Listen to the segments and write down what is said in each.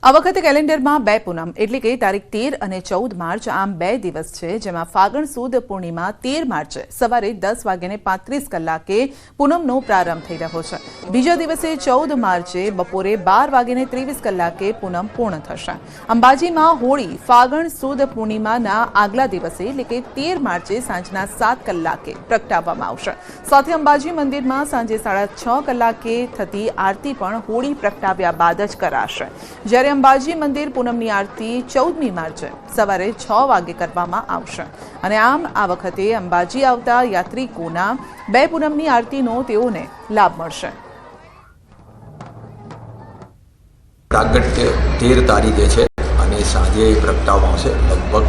આ વખતે કેલેન્ડરમાં 2 પૂનમ એટલે કે તારીખ 13 અને 14 માર્ચ આમ 2 દિવસ છે, જેમાં ફાગણ સુદ પૂર્ણિમા 13 માર્ચે સવારે 10:35 પૂનમનો પ્રારંભ થઈ રહ્યો છે। બીજા દિવસે 14 માર્ચે બપોરે 12:23 પૂનમ પૂર્ણ થશે। અંબાજીમાં હોળી ફાગણ સુદ પૂર્ણિમાના આગલા દિવસે એટલે કે 13 માર્ચે સાંજના 7 કલાકે પ્રગટાવવામાં આવશે। સાથે અંબાજી મંદિરમાં સાંજે 6:30 કલાકે થતી આરતી પણ હોળી પ્રગટાવ્યા બાદ જ કરાશે। જ્યારે અંબાજી મંદિર પૂનમની આરતી 14મી માર્ચે સવારે 6 વાગે કરવામાં આવશે અને આમ આ વખતે અંબાજી આવતા યાત્રિકોના 2 પૂનમની આરતીનો તેઓને લાભ મળશે। પ્રાગટ્ય 13 તારીખે છે અને સાંજે પ્રગટાવવામાં આવશે, લગભગ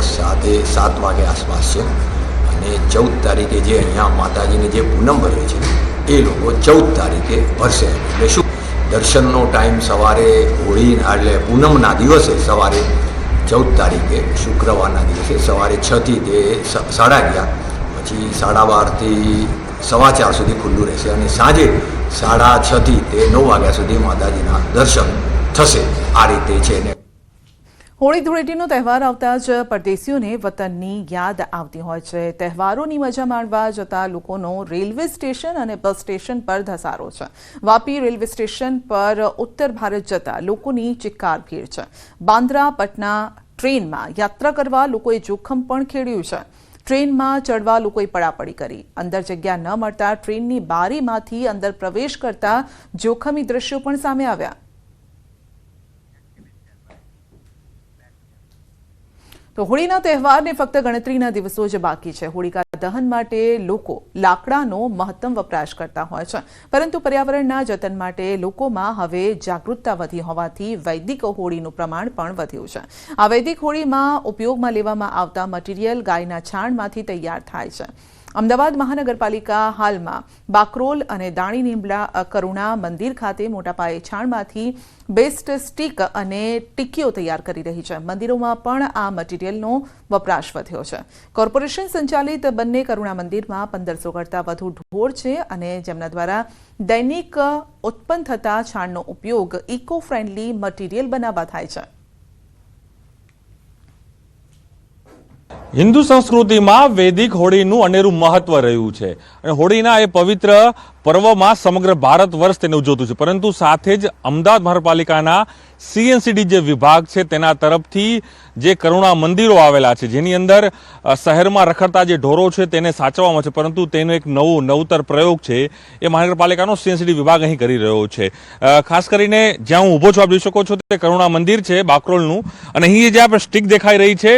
7 વાગે આસપાસ છે અને 14 તારીખે જે અહીંયા માતાજીને જે પૂનમ ભરે છે એ લોકો 14 તારીખે ભરશે। એટલે શું દર્શનનો ટાઈમ સવારે હોળી એટલે પૂનમના દિવસે સવારે 14 તારીખે શુક્રવારના દિવસે સવારે 6 થી તે 11:30 પછી 12:30 થી 4:15 સુધી ખુલ્લું રહેશે અને સાંજે 6:30 થી તે 9 વાગ્યા સુધી માતાજીના દર્શન થશે। આ રીતે છે ને હોળી ધૂળેટીનો તહેવાર આવતા જ પરદેશીઓને વતનની યાદ આવતી હોય છે। તહેવારોની મજા માણવા જતા લોકોનો રેલવે સ્ટેશન અને બસ સ્ટેશન પર ધસારો છે। વાપી રેલવે સ્ટેશન પર ઉત્તર ભારત જતા લોકોની ચિક્કાર ભીડ છે। બાંદ્રા પટના ટ્રેનમાં યાત્રા કરવા લોકોએ જોખમ પણ ખેડ્યું છે। ટ્રેનમાં ચડવા લોકોએ પડાપડી કરી, અંદર જગ્યા ન મળતા ટ્રેનની બારીમાંથી અંદર પ્રવેશ કરતા જોખમી દ્રશ્યો પણ સામે આવ્યા। તો હોળીના તહેવારને ફક્ત ગણતરીના દિવસો જ બાકી છે। હોળિકા દહન માટે લોકો લાકડાનો મહત્તમ વપરાશ કરતા હોય છે, પરંતુ પર્યાવરણના જતન માટે લોકોમાં હવે જાગૃતતા વધી હોવાથી વૈદિક હોળીનું પ્રમાણ પણ વધ્યું છે। આ વૈદિક હોળીમાં ઉપયોગમાં લેવામાં આવતા મટીરીયલ ગાયના છાણમાંથી તૈયાર થાય છે। અમદાવાદ મહાનગરપાલિકા હાલમાં બાકરોલ અને દાણી નીમલા કરુણા મંદિર ખાતે મોટા પાયે છાણમાંથી બેસ્ટ સ્ટીક અને ટિક્કીઓ તૈયાર કરી રહી છે। મંદિરોમાં પણ આ મટીરીયલનો વપરાશ વધ્યો છે। કોર્પોરેશન સંચાલિત બંને કરુણા મંદિરમાં 1500 કરતાં વધુ ઢોર છે અને જેમના દ્વારા દૈનિક ઉત્પન્ન થતા છાણનો ઉપયોગ ઇકો ફ્રેન્ડલી મટીરીયલ બનાવવા થાય છે। હિન્દુ સંસ્કૃતિમાં વૈદિક હોળીનું અનેરું મહત્વ રહ્યું છે અને હોળીના એ પવિત્ર પર્વમાં સમગ્ર ભારત વર્ષ તેને ઉજવતું છે, પરંતુ સાથે જ અમદાવાદ મહાનગરપાલિકાના CNCD જે વિભાગ છે તેના તરફથી જે કરુણા મંદિરો આવેલા છે, જેની અંદર શહેરમાં રખડતા જે ઢોરો છે તેને સાચવવામાં છે, પરંતુ તેનો એક નવતર પ્રયોગ છે એ મહાનગરપાલિકાનો CNCD વિભાગ અહીં કરી રહ્યો છે। ખાસ કરીને જ્યાં હું ઊભો છું, આપ જોઈ શકો છો તે કરુણા મંદિર છે બાકરોલનું, અને અહીં જે આપણે સ્ટીક દેખાઈ રહી છે,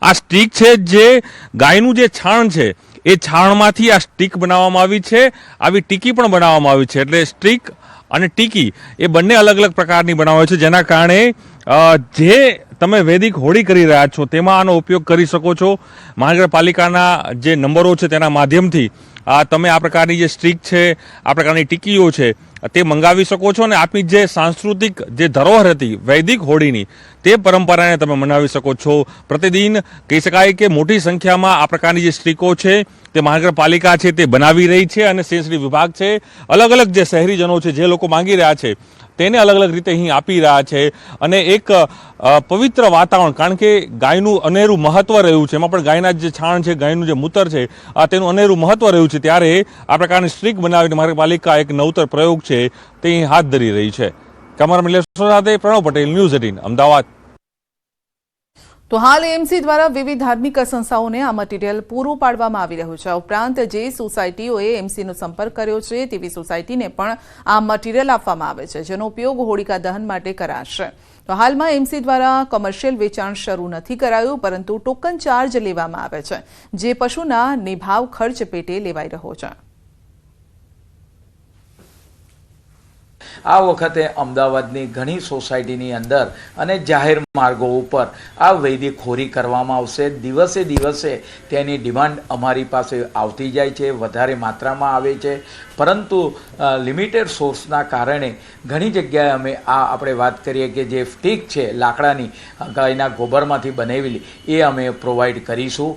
આ સ્ટીક છે જે ગાયનું જે છાણ છે એ છાણમાંથી આ સ્ટીક બનાવવામાં આવી છે। આવી ટીકી પણ બનાવવામાં આવી છે, એટલે સ્ટીક અને ટીકી એ બંને અલગ અલગ પ્રકારની બનાવે છે, જેના કારણે જે તમે વૈદિક હોળી કરી રહ્યા છો તેમાં આનો ઉપયોગ કરી શકો છો। મહાનગરપાલિકાના જે નંબરો છે તેના માધ્યમથી તમે આ પ્રકારની જે સ્ટીક છે, આ પ્રકારની ટીકીઓ છે તે મંગાવી શકો છો અને આપની જે સાંસ્કૃતિક જે ધરોહર હતી વૈદિક હોળીની તે પરંપરાને તમે મનાવી શકો છો। પ્રતિદિન કહી શકાય કે મોટી સંખ્યામાં આ પ્રકારની જે સ્ટીકો છે તે મહાનગરપાલિકા છે તે બનાવી રહી છે અને CNCD વિભાગ છે અલગ અલગ જે શહેરીજનો છે, જે લોકો માંગી રહ્યા છે તેને અલગ અલગ રીતે અહીં આપી રહ્યા છે અને એક પવિત્ર વાતાવરણ, કારણ કે ગાયનું અનેરું મહત્વ રહ્યું છે, એમાં પણ ગાયના જે છાણ છે, ગાયનું જે મૂતર છે તેનું અનેરું મહત્વ રહ્યું છે, ત્યારે આ પ્રકારની સ્ટ્રીક બનાવીને મહાનગરપાલિકા એક નવતર પ્રયોગ છે તે અહીં હાથ ધરી રહી છે। કેમેરામેન લેશો સાથે પ્રણવ પટેલ, ન્યૂઝ 18 અમદાવાદ। તો હાલ એએમસી દ્વારા વિવિધ ધાર્મિક સંસ્થાઓને આ મટીરીયલ પૂરું પાડવામાં આવી રહ્યું છે। ઉપરાંત જે સોસાયટીઓએ એએમસીનો સંપર્ક કર્યો છે તેવી સોસાયટીને પણ આ મટીરીયલ આપવામાં આવે છે, જેનો ઉપયોગ હોળિકા દહન માટે કરાશે। તો હાલમાં એએમસી દ્વારા કોમર્શિયલ વેચાણ શરૂ નથી કરાયું, પરંતુ ટોકન ચાર્જ લેવામાં આવે છે, જે પશુના નિભાવ ખર્ચ પેટે લેવાઈ રહ્યો છે। આ વખતે અમદાવાદની ઘણી સોસાયટીની અંદર અને જાહેર માર્ગો ઉપર આ વૈદિક હોળી કરવામાં આવશે। દિવસે દિવસે તેની ડિમાન્ડ અમારી પાસે આવતી જાય છે, વધારે માત્રામાં આવે છે, પરંતુ લિમિટેડ સોર્સના કારણે ઘણી જગ્યાએ અમે આપણે વાત કરીએ કે જે સ્ટીક છે લાકડાની ગાયના ગોબરમાંથી બનાવેલી એ અમે પ્રોવાઈડ કરીશું।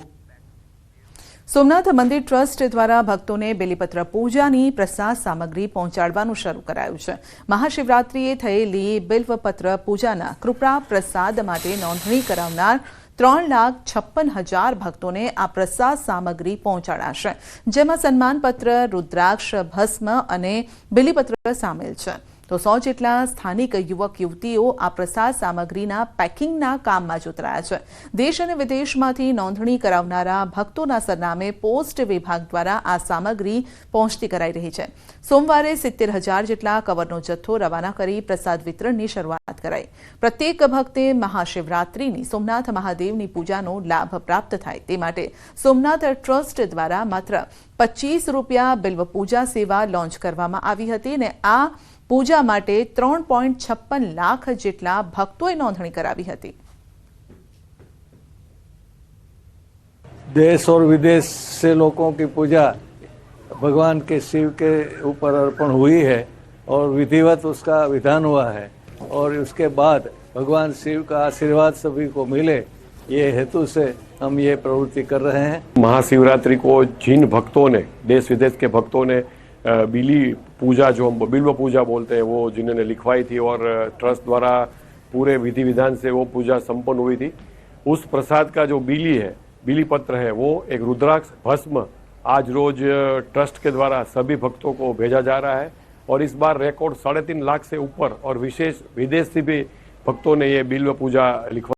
સોમનાથ મંદિર ટ્રસ્ટ દ્વારા ભક્તોને બેલીપત્ર પૂજાની પ્રસાદ સામગ્રી પહોંચાડવાનું શરૂ કરાયું છે. મહાશિવરાત્રિએ થયેલી બિલ્વપત્ર પૂજાના કૃપા પ્રસાદ માટે નોંધણી કરાવનાર 3,56,000 ભક્તોને આ પ્રસાદ સામગ્રી પહોંચાડાશે, જેમાં સન્માનપત્ર, રુદ્રાક્ષ, ભસ્મ અને બેલીપત્ર સામેલ છે. તો 100 જેટલા સ્થાનિક યુવક યુવતીઓ આ પ્રસાદ સામગ્રીના પેકિંગના કામમાં જોતરાયા છે. દેશ અને વિદેશમાંથી નોંધણી કરાવનારા ભક્તોના સરનામે પોસ્ટ વિભાગ દ્વારા આ સામગ્રી પહોંચતી કરાઈ રહી છે. સોમવારે 70,000 જેટલા કવરનો જથ્થો રવાના કરી પ્રસાદ વિતરણની શરૂઆત કરાઈ. પ્રત્યેક ભક્તે મહાશિવરાત્રિની સોમનાથ મહાદેવની પૂજાનો લાભ પ્રાપ્ત થાય તે માટે સોમનાથ ટ્રસ્ટ દ્વારા માત્ર ₹25 બિલ્વ પૂજા સેવા લોન્ચ કરવામાં આવી હતી અને આ પૂજા માટે 3.56 લાખ જેટલા ભક્તોએ નોંધણી કરાવી હતી. देश और विदेश से लोगों की पूजा भगवान के शिव के ऊपर अर्पण हुई है और विधिवत उसका विधान हुआ है और उसके बाद भगवान शिव का आशीर्वाद सभी को मिले, ये हेतु से हम ये प्रवृत्ति कर रहे हैं. महाशिवरात्रि को जिन भक्तों ने, देश विदेश के भक्तों ने बिली पूजा जो हम बिल्व पूजा बोलते हैं वो जिन्होंने लिखवाई थी और ट्रस्ट द्वारा पूरे विधि विधान से वो पूजा संपन्न हुई थी, उस प्रसाद का जो बिली है, बिली पत्र है, वो एक रुद्राक्ष भस्म आज रोज ट्रस्ट के द्वारा सभी भक्तों को भेजा जा रहा है और इस बार रिकॉर्ड 3.5 लाख से ऊपर और विशेष विदेश से भी भक्तों ने ये बिल्व पूजा लिखवा